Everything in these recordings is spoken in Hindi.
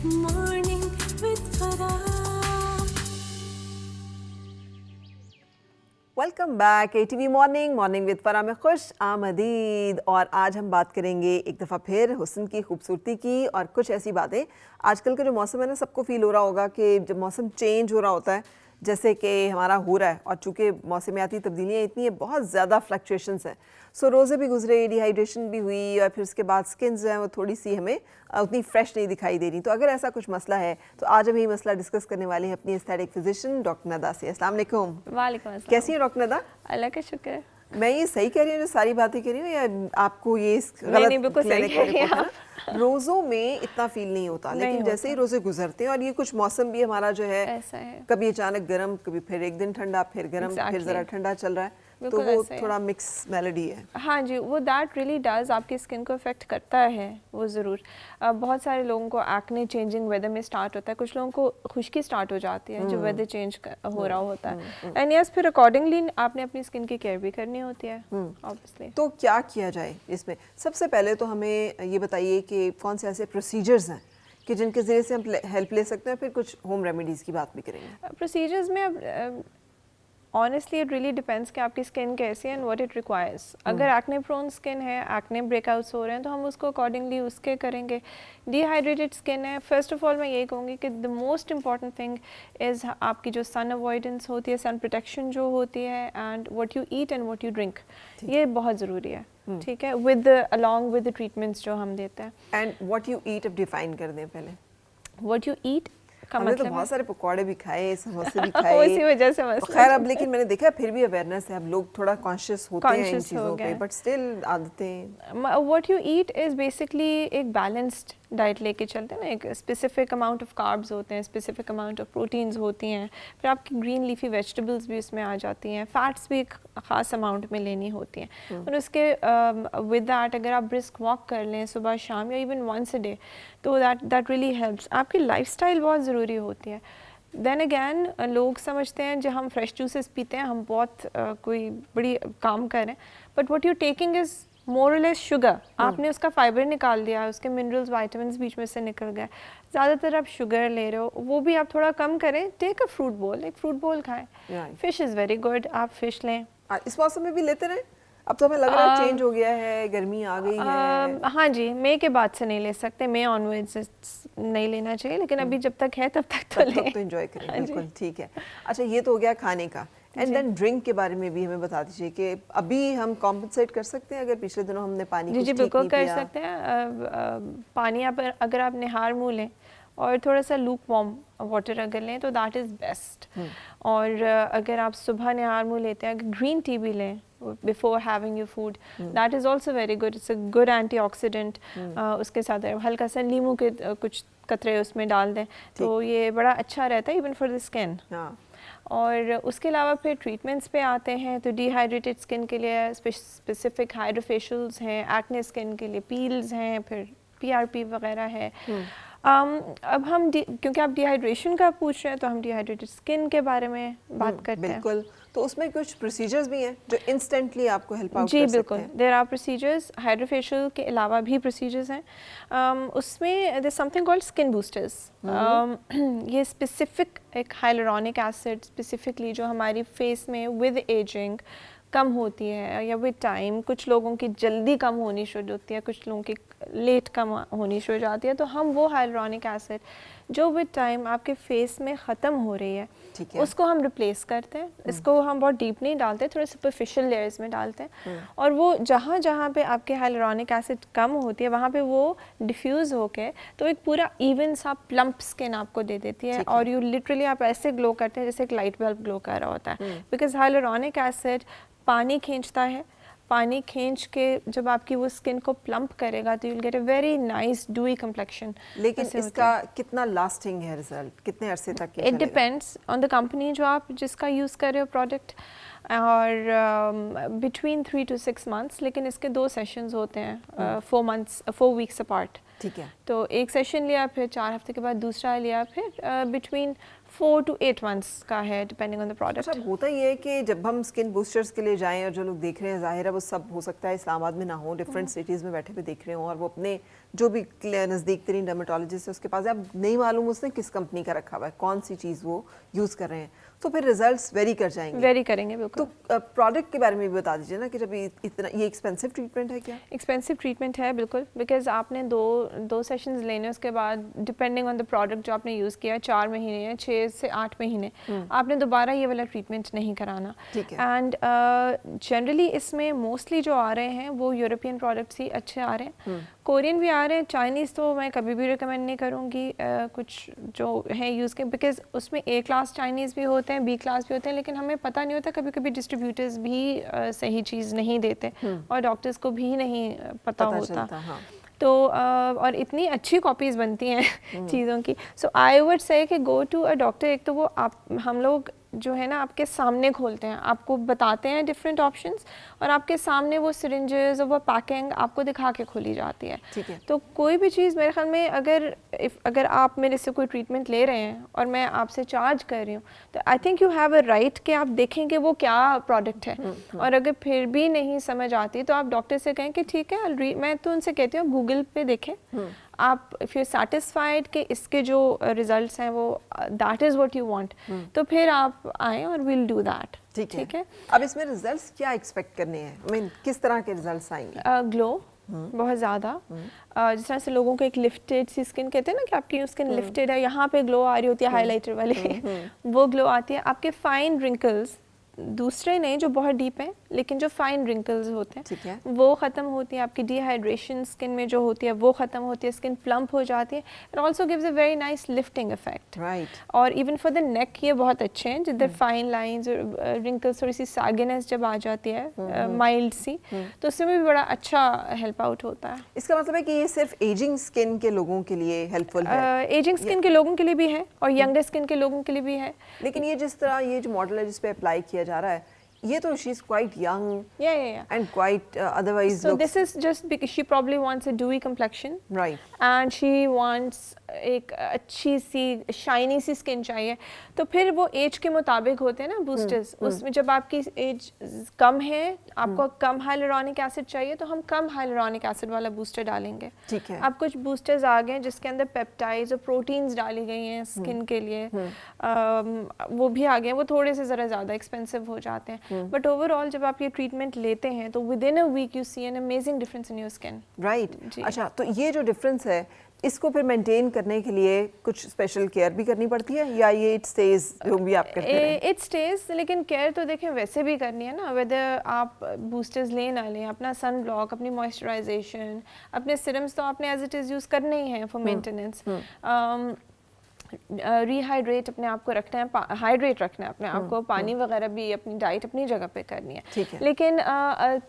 Morning with Farah. Welcome back ATV morning with फरा में खुश आमदीद। और आज हम बात करेंगे एक दफ़ा फिर हुस्न की, खूबसूरती की और कुछ ऐसी बातें। आजकल का जो मौसम है ना, सबको फील हो रहा होगा कि जब मौसम चेंज हो रहा होता है, जैसे कि हमारा हो रहा है, और चूँकि मौसमियाती तब्दीलियाँ इतनी है, बहुत ज़्यादा फ्लक्चुएशंस हैं। सो रोज़े भी गुजरे, डिहाइड्रेशन भी हुई, और फिर उसके बाद स्किन जो है वो थोड़ी सी हमें उतनी फ्रेश नहीं दिखाई दे रही। तो अगर ऐसा कुछ मसला है तो आज हम यही मसला डिस्कस करने वाले हैं अपनी एस्थेटिक फिजिशियन डॉक्टर नदा से। अस्सलाम वालेकुम। वालेकुम अस्सलाम। कैसी है डॉक्टर नदा? अल्लाह का शुक्र है। मैं ये सही कह रही हूँ जो सारी बातें कह रही हूँ, या आपको ये नहीं, बिल्कुल सही क्लिनिक कह रही हैं आप। रोज़ों में इतना फील नहीं होता, नहीं लेकिन जैसे ही होता। रोज़े गुजरते हैं, और ये कुछ मौसम भी हमारा जो है ऐसा है। कभी अचानक गर्म, कभी फिर एक दिन ठंडा, फिर गर्म, फिर Exactly. ज़रा ठंडा चल रहा है, तो बिल्कुल वो ऐसा है। थोड़ा मिक्स मेलोडी है। हाँ जी, वो दैट रियली डज आपकी स्किन को अफेक्ट करता है, वो ज़रूर। बहुत सारे लोगों को एक्ने चेंजिंग वेदर में स्टार्ट होता है, कुछ लोगों को खुश्की स्टार्ट हो जाती है जो वेदर चेंज हो रहा होता है। एंड यस, फिर अकॉर्डिंगली आपने अपनी स्किन की केयर भी करनी होती है ऑब्वियसली। तो क्या किया जाए इसमें? सबसे पहले तो हमें ये बताइए कि कौन से ऐसे प्रोसीजर्स हैं कि जिनके ज़रिए से हम हेल्प ले सकते हैं, फिर कुछ होम रेमेडीज़ की बात भी करेंगे। प्रोसीजर्स में अब ऑनेस्टली इट रियली डिपेंड्स कि आपकी स्किन कैसी है एंड व्हाट इट रिक्वायर्स। अगर एक्ने प्रोन स्किन है, एक्ने ब्रेकआउट्स हो रहे हैं, तो हम उसको अकॉर्डिंगली उसके करेंगे। डिहाइड्रेटेड स्किन है, फर्स्ट ऑफ ऑल मैं यही कहूँगी कि the most important thing is आपकी जो सन अवॉइडेंस होती है, सन प्रोटेक्शन जो होती है, and what you eat and what you drink, ये बहुत ज़रूरी है। ठीक है, with along with the treatments जो हम देते हैं। एंड व्हाट यू ईट अब डिफाइन कर दें पहले। व्हाट यू ईट का हमने तो मतलब बहुत सारे पकौड़े भी खाए, समोसे भी है खाए, उसी वजह से मसला खैर है। अब लेकिन मैंने देखा फिर भी अवेयरनेस है, अब लोग थोड़ा कॉन्शियस होते हैं इन Conscious हो चीज़ों पे, गए। बट स्टिल आदतें। What you eat is basically एक बैलेंस्ड डाइट लेके चलते हैं ना। एक स्पेसिफिक अमाउंट ऑफ कार्ब्स होते हैं, स्पेसिफिक अमाउंट ऑफ प्रोटीन्स होती हैं, फिर आपकी ग्रीन लीफी वेजिटेबल्स भी उसमें आ जाती हैं, फैट्स भी एक ख़ास अमाउंट में लेनी होती हैं। और उसके विद दैट अगर आप ब्रिस्क वॉक कर लें सुबह शाम या इवन वंस अ डे, तो दैट रियली हेल्प्स। आपकी लाइफस्टाइल बहुत ज़रूरी होती है। देन अगैन लोग समझते हैं जब हम फ्रेश जूसेस पीते हैं हम बहुत कोई बड़ी काम कर रहे हैं, but what you taking is more और लेस शुगर। आपने उसका फाइबर निकाल दिया, उसके मिनरल्स विटामिन्स बीच में से निकल गए। ज़्यादातर आप शुगर ले रहे हो, वो भी आप थोड़ा कम करें। टेक अ फ्रूट बोल, एक फ्रूट बोल खाएं। फिश इज़ वेरी गुड, आप फिश लें। इस मौसम में भी लेते रहे? अब तो हमें लग रहा है चेंज हो गया है, गर्मी आ गई है। हाँ जी, मई के बाद से नहीं ले सकते, मई ऑनवर्ड्स नहीं लेना चाहिए, लेकिन अभी जब तक है तब तक तो लें। तो एंजॉय करें, हाँ जी। बिल्कुल ठीक है। अच्छा, ये तो हो गया खाने का। एंड देन ड्रिंक के बारे में भी हमें बता दीजिए कि अभी हम कॉम्पनसेट कर सकते हैं अगर पिछले दिनों हमने पानी जी कुछ जी ठीक बिल्कुल नहीं कर पिया। सकते हैं। पानी आप अगर आप निहार मुँह लें और थोड़ा सा लूक वार्म वाटर अगर लें तो दैट इज़ बेस्ट। और अगर आप सुबह निहार मुँह लेते हैं, अगर ग्रीन टी भी लें before having your food, that is also very good. It's a good antioxidant. उसके साथ हल्का सा नींबू के कुछ कतरे उसमें डाल दें तो ये बड़ा अच्छा रहता है इवन फॉर द स्किन। और उसके अलावा फिर ट्रीटमेंट्स पे आते हैं तो डिहाइड्रेटेड स्किन के लिए स्पेसिफिक हाइड्रोफेशियल्स हैं, एक्ने स्किन के लिए पील्स हैं, फिर PRP वगैरह है। अब हम क्योंकि आप डिहाइड्रेशन का पूछ रहे हैं तो हम डिहाइड्रेटेड स्किन के बारे में बात करते हैं। बिल्कुल, तो उसमें कुछ प्रोसीजर्स भी हैं जो इंस्टेंटली आपको हेल्प आउट जी कर सकते बिल्कुल, हैं। There are procedures. हाइड्रोफेशियल के अलावा भी प्रोसीजर्स हैं। उसमें there something called skin boosters. ये स्पेसिफिक एक हाइलुरोनिक एसिड स्पेसिफिकली जो हमारी फेस में विद एजिंग कम होती है या विद टाइम, कुछ लोगों की जल्दी कम होनी शुरू होती है, कुछ लोगों की लेट कम होनी शुरू हो जाती है, तो हम वो हाइलुरोनिक एसिड जो विद टाइम आपके फेस में ख़त्म हो रही है उसको हम रिप्लेस करते हैं। इसको हम बहुत डीप नहीं डालते, थोड़े सुपरफिशियल लेयर्स में डालते हैं। और वो जहाँ जहाँ पे आपके हाइलुरोनिक एसिड कम होती है वहाँ पे वो डिफ्यूज़ होके तो एक पूरा इवन सा प्लम्प स्किन आपको दे देती है। और यू लिटरली आप ऐसे ग्लो करते हैं जैसे एक लाइट बल्ब ग्लो कर रहा होता है, बिकॉज हाइलुरोनिक एसिड पानी खींचता है। पानी खींच के जब आपकी वो स्किन को प्लम्प करेगा तो you'll get a very nice डूई complexion. लेकिन इसका कितना लास्टिंग है रिजल्ट, कितने अरसे तक it depends on the company जो आप जिसका यूज़ कर रहे हो प्रोडक्ट, और बिटवीन 3 to 6 months। लेकिन इसके 2 सेशंस होते हैं 4 weeks अपार्ट। ठीक है, तो एक सेशन लिया, फिर 4 हफ्ते के बाद दूसरा लिया, फिर बिटवीन 4 to 8 months का है डिपेंडिंग ऑन द प्रोडक्ट। अच्छा, होता ये है कि जब हम स्किन बूस्टर्स के लिए जाएं और जो लोग देख रहे हैं, जाहिर है वो सब हो सकता है इस्लामाबाद में ना हो, डिफरेंट सिटीज़ में बैठे हुए देख रहे हों और वो अपने जो भी नज़दीक तरीन डर्मेटोलॉजिस्ट है उसके पास आप नहीं मालूम उसने किस कंपनी का रखा हुआ है, कौन सी चीज़ वो यूज़ कर रहे हैं, तो फिर रिजल्ट्स वेरी कर जाएंगे। वेरी करेंगे बिल्कुल। तो प्रोडक्ट के बारे में भी बता दीजिए ना कि जब इतना ये एक्सपेंसिव ट्रीटमेंट है क्या? एक्सपेंसिव ट्रीटमेंट है बिल्कुल, बिकॉज आपने दो सेशंस लेने, उसके बाद डिपेंडिंग ऑन द प्रोडक्ट जो आपने यूज़ किया 4 महीने या 6 से 8 महीने आपने दोबारा ये वाला ट्रीटमेंट नहीं कराना। एंड जनरली इसमें मोस्टली जो आ रहे हैं वो यूरोपियन प्रोडक्ट्स ही अच्छे आ रहे हैं, कोरियन भी आ रहे हैं, चाइनीज़ तो मैं कभी भी रिकमेंड नहीं करूँगी कुछ जो है यूज़ के, बिकॉज उसमें A क्लास चाइनीज़ भी होते हैं, B क्लास भी होते हैं, लेकिन हमें पता नहीं होता, कभी कभी डिस्ट्रीब्यूटर्स भी सही चीज़ नहीं देते और डॉक्टर्स को भी नहीं पता होता। हाँ। तो और इतनी अच्छी कॉपीज़ बनती हैं चीज़ों की। सो आई वुड से कि गो टू अ डॉक्टर। एक तो वो हम लोग जो है ना आपके सामने खोलते हैं, आपको बताते हैं डिफरेंट ऑप्शंस, और आपके सामने वो सिरिंजेस और वो पैकिंग आपको दिखा के खोली जाती है। तो कोई भी चीज़ मेरे ख्याल में अगर आप मेरे से कोई ट्रीटमेंट ले रहे हैं और मैं आपसे चार्ज कर रही हूँ, तो आई think you have a right कि आप देखें कि वो क्या प्रोडक्ट है। और अगर फिर भी नहीं समझ आती तो आप डॉक्टर से कहें कि ठीक है, मैं तो उनसे कहती हूँ गूगल पे देखें, आप इफ़ यू सेटिस्फाइड कि इसके जो रिजल्ट्स हैं वो that is what you want, तो फिर आप आएँ और विल डू दैट। ठीक है। अब इसमें रिजल्ट्स क्या एक्सपेक्ट करने हैं, I mean, किस तरह के रिजल्ट्स आएंगे? ग्लो बहुत ज़्यादा, जिस तरह से लोगों को एक लिफ्टेड सी स्किन कहते हैं ना कि आपकी स्किन लिफ्टेड है, यहाँ पे ग्लो आ रही होती है हाइलाइटर वाली वो ग्लो आती है। आपके फाइन रिंकल्स, दूसरे नहीं जो बहुत डीप हैं, लेकिन जो फाइन रिंकल्स होते हैं वो ख़त्म होती है, आपकी डिहाइड्रेशन स्किन में जो होती है वो ख़त्म होती है, स्किन प्लम्प हो जाती है। It also gives a very nice lifting effect. और इवन फॉर द नेक ये बहुत अच्छे हैं, जिधर फाइन लाइंस और रिंकल्स, थोड़ी सी सैगिनेस जब आ जाती है माइल्ड सी, तो उसमें भी बड़ा अच्छा हेल्प आउट होता है। इसका मतलब है कि ये सिर्फ एजिंग स्किन के लोगों के लिए हेल्पफुल है? एजिंग स्किन के लोगों के लिए भी है और यंगर स्किन के लोगों के लिए भी है। लेकिन ये जिस तरह ये जो मॉडल है जिस पे अप्लाई किया जा रहा है, ये तो she is quite young and quite otherwise so looks, this is just because she probably wants a dewy complexion, right, and she wants एक अच्छी सी शाइनी सी स्किन चाहिए। तो फिर वो एज के मुताबिक होते हैं ना बूस्टर्स, उसमें जब आपकी एज कम है, आपको कम हाइलुरोनिक एसिड चाहिए, तो हम कम हाइलुरोनिक एसिड वाला बूस्टर डालेंगे। ठीक है। अब कुछ बूस्टर्स आ गए जिसके अंदर पेप्टाइड्स और प्रोटीन्स डाली गई हैं स्किन के लिए, वो भी आ गए हैं, वो थोड़े से ज़रा ज़्यादा एक्सपेंसिव हो जाते हैं, बट ओवरऑल जब आप ये ट्रीटमेंट लेते हैं तो within a week you see an amazing difference in your skin. Right. अच्छा, तो ये जो डिफरेंस है इसको फिर मेंटेन करने के लिए कुछ स्पेशल केयर भी करनी पड़ती है, या ये इट स्टेज जो भी आप करते हैं? इट स्टेज, लेकिन केयर तो देखें वैसे भी करनी है ना, वेदर आप बूस्टर्स लें ना लें, अपना सन ब्लॉक, अपनी मॉइस्चराइजेशन, अपने सिरम्स तो आपने एज इट इज़ यूज़ करने ही हैं फॉर मेंटेनेंस। रिहाइड्रेट अपने आप को रखना है, हाइड्रेट रखना है अपने आप को, पानी वगैरह भी, अपनी डाइट अपनी जगह पे करनी है। लेकिन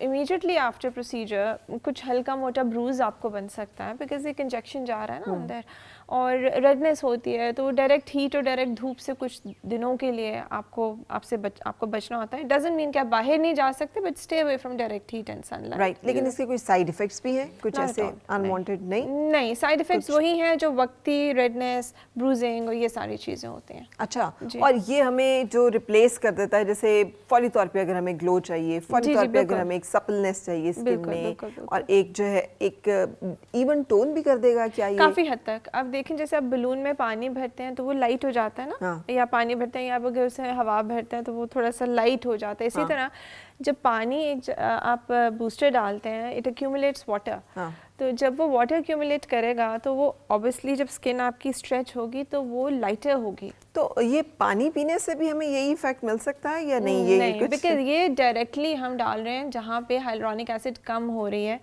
इमीडिएटली आफ्टर प्रोसीजर कुछ हल्का मोटा ब्रूज आपको बन सकता है, बिकॉज एक इंजेक्शन जा रहा है ना अंदर, और रेडनेस होती है, तो डायरेक्ट हीट और डायरेक्ट धूप से कुछ दिनों के लिए आपको बचना होता है। डजंट मीन कि आप बाहर नहीं जा सकते, but stay away from direct heat and sunlight. Right. लेकिन इसके कोई साइड इफेक्ट्स भी हैं कुछ ऐसे अनवांटेड? नहीं, साइड इफेक्ट्स वही हैं जो वक्ती रेडनेस, ब्रूजिंग और ये सारी चीज़ें होती हैं। अच्छा, और ये हमें जो रिप्लेस कर देता है, जैसे फौरी तौर पे अगर हमें ग्लो चाहिए, फौरी तौर पे अगर हमें एक सपलनेस चाहिए स्किन में, और एक जो है एक इवन टोन भी कर देगा क्या ये? काफ़ी हद तक। अब देखें जैसे आप बलून में पानी भरते हैं तो वो लाइट हो जाता है ना, या पानी भरते हैं या अगर उसमें हवा भरते हैं तो वो थोड़ा सा लाइट हो जाता है। इसी तरह जब पानी आप बूस्टर डालते हैं, इट एक्यूमुलेट्स वाटर, तो जब वो वाटर एक्यूमुलेट करेगा तो वो ऑब्वियसली जब स्किन आपकी स्ट्रेच होगी तो वो लाइटर होगी। तो ये पानी पीने से भी हमें यही इफेक्ट मिल सकता है या नहीं? ये नहीं, बिकॉज ये डायरेक्टली हम डाल रहे हैं जहाँ पे हाइलुरोनिक एसिड कम हो रही है,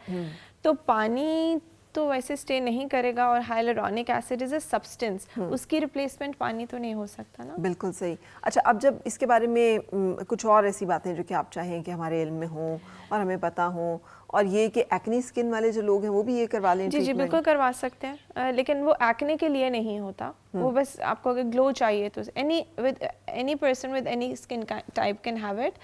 तो पानी तो वैसे स्टे नहीं करेगा, और hyaluronic acid is a substance, उसकी रिप्लेसमेंट पानी तो नहीं हो सकता ना। बिल्कुल सही। अच्छा, अब जब इसके बारे में कुछ और ऐसी बातें जो कि आप चाहें कि हमारे इल्म में हों और हमें पता हो, और ये कि एक्ने स्किन वाले जो लोग हैं वो भी ये करवा लें? जी बिल्कुल करवा सकते हैं, लेकिन वो एक्ने के लिए नहीं होता, वो बस आपको अगर ग्लो चाहिए तो any person with any skin type can have it.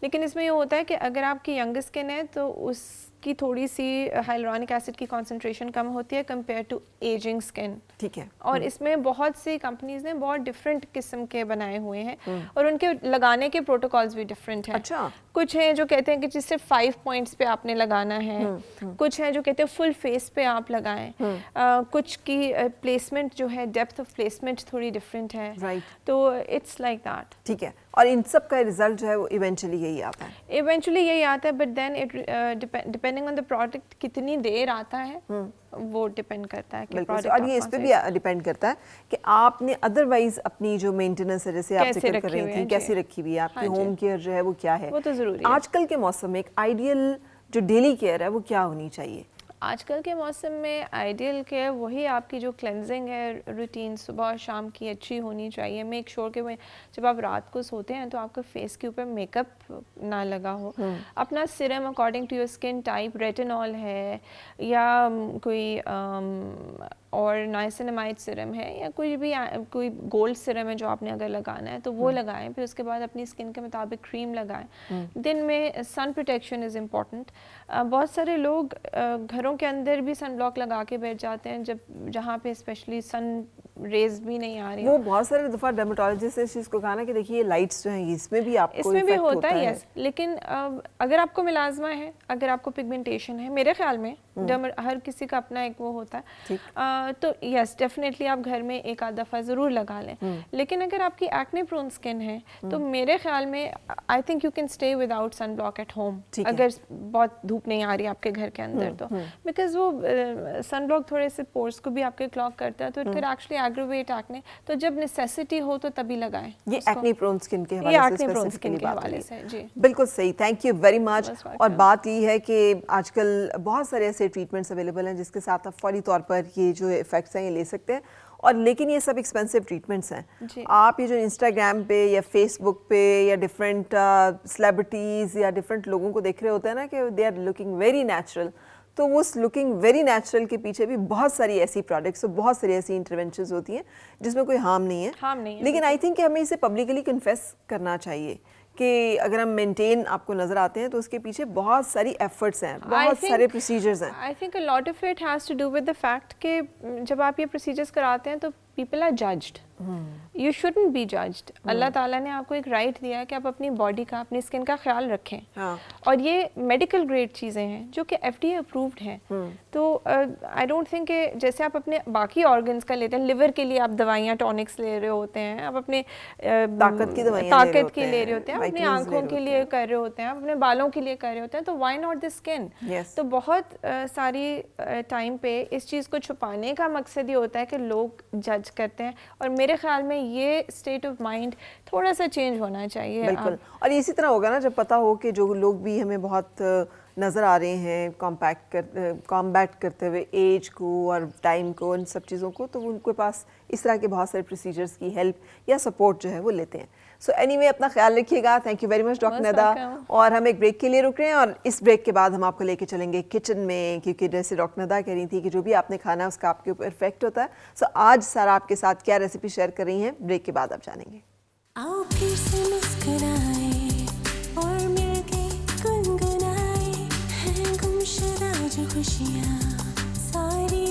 लेकिन इसमें ये होता है कि अगर आपकी यंग स्किन है तो उसकी थोड़ी सी हाइलुरोनिक एसिड की कंसंट्रेशन कम होती है कंपेयर टू एजिंग स्किन। ठीक है। और इसमें बहुत सी कंपनीज ने बहुत डिफरेंट किस्म के बनाए हुए हैं, और उनके लगाने के प्रोटोकॉल्स भी डिफरेंट हैं। अच्छा। कुछ हैं जो कहते हैं कि सिर्फ 5 पॉइंट्स पे आपने लगाना लगाना है, कुछ है जो कहते हैं फुल फेस पे आप लगाएं, कुछ की प्लेसमेंट जो है, डेप्थ ऑफ प्लेसमेंट थोड़ी डिफरेंट है, Right. तो इट्स लाइक दैट। ठीक है, और इन सब का रिजल्ट जो है वो इवेंचुअली यही आता है। इवेंचुअली यही आता है, but then it depending on the product कितनी देर आता है वो डिपेंड करता है कि बिल्कुल, प्रोडक्ट और ये इस पे भी डिपेंड करता है कि आपने अदरवाइज अपनी जो मेंटेनेंस है, जैसे आप कैसे जिक्र कर रखी रही हुई थी, है, कैसी जी। रखी हुई है, आपकी हाँ जी। होम केयर जो है वो क्या है, वो तो ज़रूरी है। आजकल के मौसम में एक आइडियल जो डेली केयर है वो क्या होनी चाहिए? आजकल के मौसम में आइडियल केयर वही आपकी जो क्लेंजिंग है रूटीन सुबह और शाम की अच्छी होनी चाहिए। मेक श्योर कि जब आप रात को सोते हैं तो आपका फेस के ऊपर मेकअप ना लगा हो। अपना serum according to your skin type, retinol है या कोई और नाइसिनामाइड सिरम है या कोई गोल्ड सिरम है जो आपने अगर लगाना है तो वो लगाएं। फिर उसके बाद अपनी स्किन के मुताबिक क्रीम लगाएं। दिन में सन प्रोटेक्शन इज़ इम्पॉर्टेंट। बहुत सारे लोग घरों के अंदर भी सन ब्लॉक लगा के बैठ जाते हैं जहाँ पे स्पेशली सन रेज भी नहीं आ रही। वो बहुत सारे दफ़ा डर्मेटोलॉजिस्ट ने इस चीज़ को कहा ना कि देखिए लाइट्स जो हैं इसमें भी आपको इसमें भी इफेक्ट होता है, यस। लेकिन अगर आपको मिलाजमा है, अगर आपको पिगमेंटेशन है, मेरे ख्याल में हर किसी का अपना एक वो होता है, तो यस डेफिनेटली आप घर में एक आध दफ़ा ज़रूर लगा लें। लेकिन अगर आपकी एक्ने प्रोन स्किन है तो मेरे ख्याल में I think you can stay without sunblock at home, अगर बहुत धूप नहीं आ रही आपके घर के अंदर तो, बिकॉज वो सन ब्लॉक थोड़े से पोर्स को भी आपके क्लॉग करता है, तो it can actually aggravate acne. तो जब नेसेसिटी हो तो तभी लगाएं। ये एक्ने प्रोन स्किन के हवाले से स्पेसिफिकली बात हवाले से जी बिल्कुल सही, थैंक यू वेरी मच। और बात ये है कि आजकल बहुत सारे ऐसे ट्रीटमेंट्स अवेलेबल हैं जिसके साथ आप फौरी तौर पर ये जो इफेक्ट्स हैं ये ले सकते हैं, और लेकिन ये सब एक्सपेंसिव ट्रीटमेंट्स हैं। आप ये जो इंस्टाग्राम पे या फेसबुक पे या डिफरेंट सेलिब्रिटीज़ या डिफरेंट लोगों को देख रहे होते हैं ना कि they are looking very natural, तो उस लुकिंग वेरी नेचुरल के पीछे भी बहुत सारी ऐसी प्रोडक्ट्स और बहुत सारी ऐसी इंटरवेंशंस होती हैं जिसमें कोई हार्म नहीं है, लेकिन आई थिंक कि हमें इसे पब्लिकली कन्फेस करना चाहिए कि अगर हम मेंटेन आपको नजर आते हैं तो उसके पीछे बहुत सारी एफर्ट्स हैं, बहुत सारे प्रोसीजर्स हैं। I think a lot of it has to do with the fact कि जब आप ये प्रोसीजर्स कराते हैं तो people are judged, you shouldn't be judged. Allah ताला ने आपको एक राइट दिया है कि आप अपनी बॉडी का, अपनी स्किन का ख्याल रखें। और ये मेडिकल ग्रेड चीज़ें हैं जो कि FDA अप्रूव्ड हैं। तो आई डोंट थिंक कि जैसे आप अपने बाकी ऑर्गन्स का लेते हैं, लिवर के लिए आप दवाइयाँ टॉनिक्स ले रहे होते हैं, आप अपने ताकत की दवाइयाँ ले रहे होते हैं, अपनी आंखों के लिए कर रहे होते हैं, अपने बालों के लिए कर रहे होते हैं, तो व्हाई नॉट द स्किन? तो बहुत सारी टाइम पे इस चीज़ को छुपाने का मकसद ये होता है कि लोग जज करते हैं, और मेरे ख्याल में ये स्टेट ऑफ माइंड थोड़ा सा चेंज होना चाहिए। बिल्कुल, और इसी तरह होगा ना जब पता हो कि जो लोग भी हमें बहुत नज़र आ रहे हैं कॉम्बैट करते हुए एज को और टाइम को, इन सब चीज़ों को, तो उनके पास इस तरह के बहुत सारे प्रोसीजर्स की हेल्प या सपोर्ट जो है वो लेते हैं। सो एनीवे अपना ख्याल रखिएगा। Thank you very much doctor Nada. और हम एक ब्रेक के लिए रुक रहे हैं, और इस ब्रेक के बाद हम आपको लेके चलेंगे किचन में, क्योंकि जैसे डॉक्टर नदा कह रही थी कि जो भी आपने खाना है उसका आपके ऊपर इफेक्ट होता है। सो आज सारा आपके साथ क्या रेसिपी शेयर कर रही हैं, ब्रेक के बाद आप जानेंगे। आओ फिर से मुस्कुराए और मिलके गुनगुनाए हैं गुमशुदा जो खुशियाँ सारी